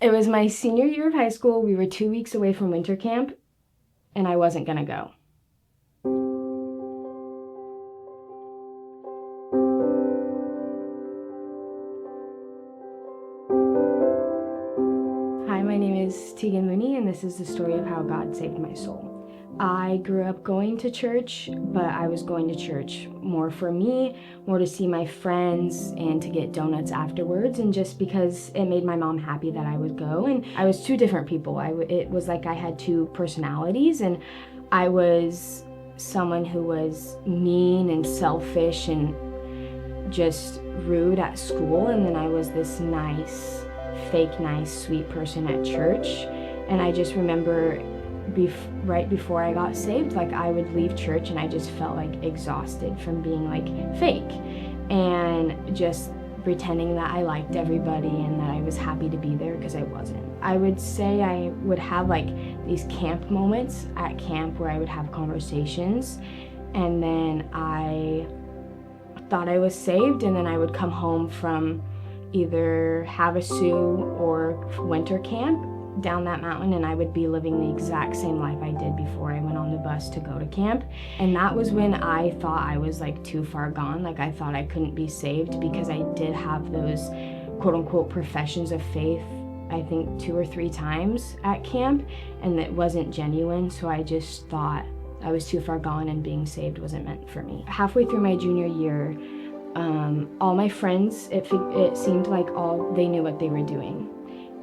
It was my senior year of high school. We were 2 weeks away from winter camp, and I wasn't gonna go. Hi, my name is Teagan Mooney, and this is the story of how God saved my soul. I grew up going to church, but I was going to church more for me, more to see my friends and to get donuts afterwards, and just because it made my mom happy that I would go. And I was two different people. It was like I had two personalities, and I was someone who was mean and selfish and just rude at school, and then I was this nice, fake nice, sweet person at church. And I just remember right before I got saved, like I would leave church and I just felt like exhausted from being like fake and just pretending that I liked everybody and that I was happy to be there because I wasn't. I would say I would have like these camp moments at camp where I would have conversations, and then I thought I was saved, and then I would come home from either Havasu or winter camp down that mountain, and I would be living the exact same life I did before I went on the bus to go to camp. And that was when I thought I was like too far gone. Like I thought I couldn't be saved because I did have those quote unquote professions of faith, I think 2 or 3 times at camp, and it wasn't genuine. So I just thought I was too far gone and being saved wasn't meant for me. Halfway through my junior year, all my friends, it seemed like they knew what they were doing.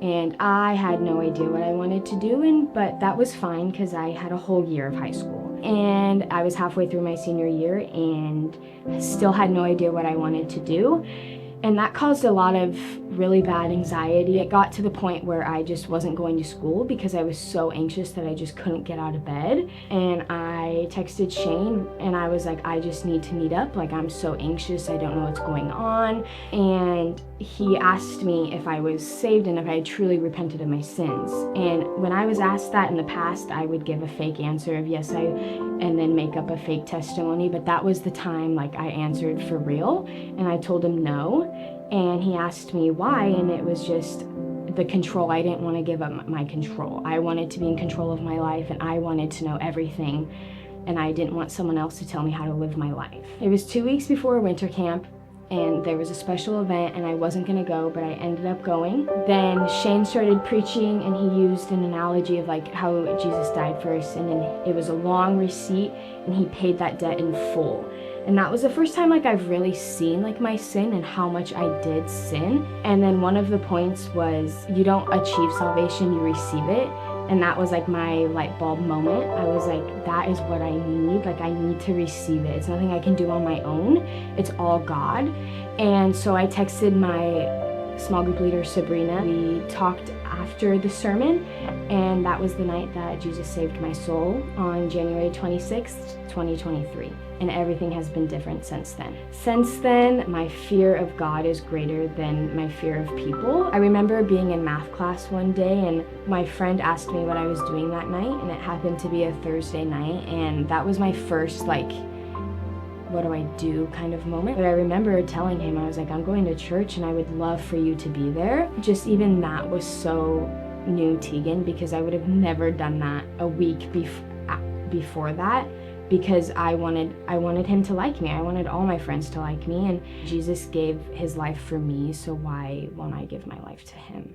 And I had no idea what I wanted to do, but that was fine because I had a whole year of high school. And I was halfway through my senior year and still had no idea what I wanted to do. And that caused a lot of really bad anxiety. It got to the point where I just wasn't going to school because I was so anxious that I just couldn't get out of bed. And I texted Shane and I was like, I just need to meet up. Like, I'm so anxious, I don't know what's going on. And he asked me if I was saved and if I had truly repented of my sins. And when I was asked that in the past, I would give a fake answer of yes, and then make up a fake testimony. But that was the time like I answered for real, and I told him no. And he asked me why, and it was just the control. I didn't want to give up my control. I wanted to be in control of my life, and I wanted to know everything, and I didn't want someone else to tell me how to live my life. It was 2 weeks before winter camp, and there was a special event, and I wasn't gonna go, but I ended up going. Then Shane started preaching, and he used an analogy of like how Jesus died for our sin, and it was a long receipt, and he paid that debt in full. And that was the first time like I've really seen like my sin and how much I did sin. And then one of the points was, you don't achieve salvation, you receive it. And that was like my light bulb moment. I was like, that is what I need. Like I need to receive it. It's nothing I can do on my own. It's all God. And so I texted my small group leader, Sabrina. We talked after the sermon, and that was the night that Jesus saved my soul on January 26th, 2023. And everything has been different since then. Since then, my fear of God is greater than my fear of people. I remember being in math class one day, and my friend asked me what I was doing that night, and it happened to be a Thursday night, and that was my first like, what do I do kind of moment. But I remember telling him, I was like, I'm going to church and I would love for you to be there. Just even that was so new Teagan, because I would have never done that a week before that, because I wanted him to like me. I wanted all my friends to like me, and Jesus gave his life for me, so why won't I give my life to him?